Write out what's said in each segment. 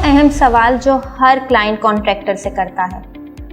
अहम सवाल जो हर क्लाइंट कॉन्ट्रैक्टर से करता है।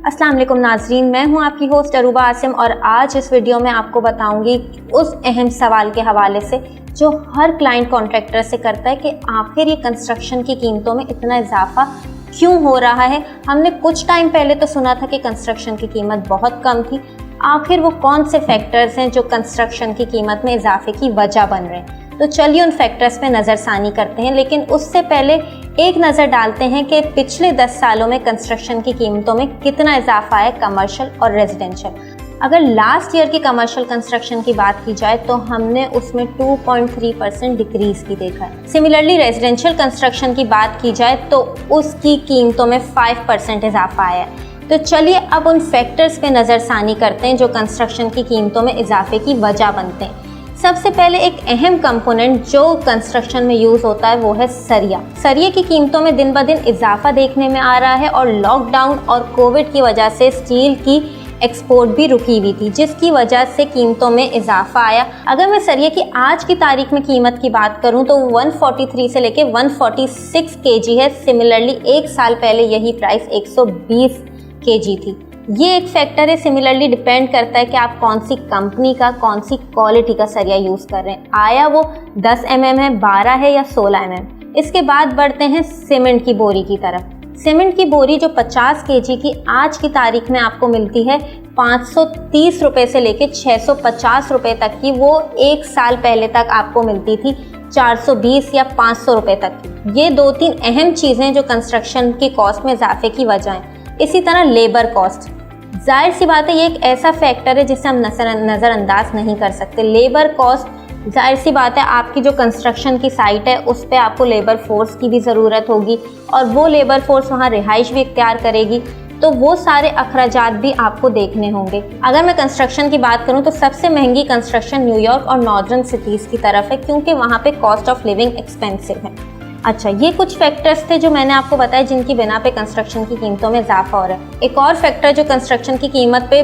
अस्सलाम वालेकुम नाजरीन, मैं हूं आपकी होस्ट अरूबा आसिम और आज इस वीडियो में आपको बताऊंगी उस अहम सवाल के हवाले से जो हर क्लाइंट कॉन्ट्रैक्टर से करता है कि आखिर ये कंस्ट्रक्शन की कीमतों में इतना इजाफा क्यों हो रहा है। हमने कुछ टाइम पहले तो सुना था कि कंस्ट्रक्शन की कीमत बहुत कम थी, आखिर वो कौन से फैक्टर्स हैं जो कंस्ट्रक्शन की कीमत में इजाफे की वजह बन रहे हैं। तो चलिए उन फैक्टर्स पे नज़रसानी करते हैं, लेकिन उससे पहले एक नज़र डालते हैं कि पिछले 10 सालों में कंस्ट्रक्शन की कीमतों में कितना इजाफा है कमर्शियल और रेजिडेंशियल। अगर लास्ट ईयर की कमर्शियल कंस्ट्रक्शन की बात की जाए तो हमने उसमें 2.3% डिक्रीज की देखा है। सिमिलरली रेजिडेंशियल कंस्ट्रक्शन की बात की जाए तो उसकी कीमतों में 5% इजाफा आया है। तो चलिए अब उन फैक्टर्स पे नज़रसानी करते हैं जो कंस्ट्रक्शन की कीमतों में इजाफे की वजह बनते हैं। सबसे पहले एक अहम कंपोनेंट जो कंस्ट्रक्शन में यूज़ होता है वो है सरिया। सरिये की कीमतों में दिन ब दिन इजाफा देखने में आ रहा है और लॉकडाउन और कोविड की वजह से स्टील की एक्सपोर्ट भी रुकी हुई थी, जिसकी वजह से कीमतों में इजाफा आया। अगर मैं सरिये की आज की तारीख में कीमत की बात करूं तो 143 से लेके 146 केजी है। सिमिलरली एक साल पहले यही प्राइस 120 केजी थी। ये एक फैक्टर है। सिमिलरली डिपेंड करता है कि आप कौन सी कंपनी का, कौन सी क्वालिटी का सरिया यूज़ कर रहे हैं। आया वो 10 mm है, 12 है या 16 mm। इसके बाद बढ़ते हैं सीमेंट की बोरी की तरफ। सीमेंट की बोरी जो 50 केजी की आज की तारीख में आपको मिलती है 530 रुपये से लेके 650 रुपये तक की, वो एक साल पहले तक आपको मिलती थी 420 या 500 रुपये तक की। ये 2-3 अहम चीज़ें जो कंस्ट्रक्शन की कॉस्ट में इजाफे की वजह हैं। इसी तरह लेबर कॉस्ट, जाहिर सी बात है ये एक ऐसा फैक्टर है जिसे हम नज़रअंदाज नहीं कर सकते। लेबर कॉस्ट, जाहिर सी बात है आपकी जो कंस्ट्रक्शन की साइट है उस पे आपको लेबर फोर्स की भी ज़रूरत होगी और वो लेबर फोर्स वहाँ रिहाइश भी इख्तियार करेगी, तो वो सारे अखराजात भी आपको देखने होंगे। अगर मैं कंस्ट्रक्शन की बात करूँ तो सबसे महंगी कंस्ट्रक्शन न्यूयॉर्क और नॉर्दर्न सिटीज़ की तरफ है, क्योंकि वहाँ पे कॉस्ट ऑफ लिविंग एक्सपेंसिव है। अच्छा, ये कुछ फैक्टर्स थे जो मैंने आपको बताया जिनकी बिना पे कंस्ट्रक्शन की कीमतों में इजाफा हो रहा है। एक और फैक्टर जो कंस्ट्रक्शन की कीमत पे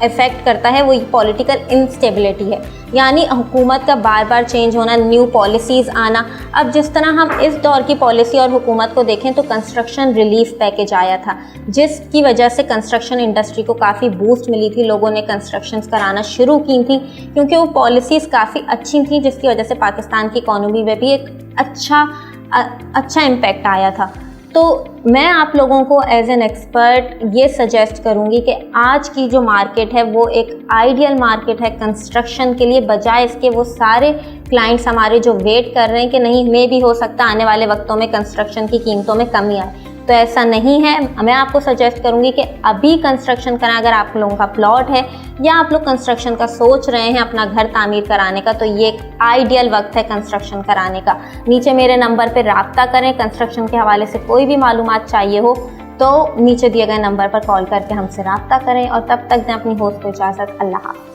इफेक्ट करता है वो पॉलिटिकल इंस्टेबिलिटी है, यानी हुकूमत का बार बार चेंज होना, न्यू पॉलिसीज़ आना। अब जिस तरह हम इस दौर की पॉलिसी और हुकूमत को देखें तो कंस्ट्रक्शन रिलीफ पैकेज आया था, जिसकी वजह से कंस्ट्रक्शन इंडस्ट्री को काफ़ी बूस्ट मिली थी। लोगों ने कंस्ट्रक्शंस कराना शुरू की थी क्योंकि वो पॉलिसीज़ काफ़ी अच्छी थी, जिसकी वजह से पाकिस्तान की इकॉनमी में भी एक अच्छा इम्पैक्ट आया था। तो मैं आप लोगों को एज एन एक्सपर्ट ये सजेस्ट करूँगी कि आज की जो मार्केट है वो एक आइडियल मार्केट है कंस्ट्रक्शन के लिए, बजाय इसके वो सारे क्लाइंट्स हमारे जो वेट कर रहे हैं कि नहीं मे भी हो सकता आने वाले वक्तों में कंस्ट्रक्शन की कीमतों में कमी आए। तो ऐसा नहीं है। मैं आपको सजेस्ट करूँगी कि अभी कंस्ट्रक्शन करें। अगर आप लोगों का प्लॉट है या आप लोग कंस्ट्रक्शन का सोच रहे हैं अपना घर तामीर कराने का, तो ये एक आइडियल वक्त है कंस्ट्रक्शन कराने का। नीचे मेरे नंबर पर रब्ता करें। कंस्ट्रक्शन के हवाले से कोई भी मालूमात चाहिए हो तो नीचे दिए गए नंबर पर कॉल करके हमसे रब्ता करें और तब तक दें अपनी होस्ट को इजाज़त। अल्लाह हाफ़िज़।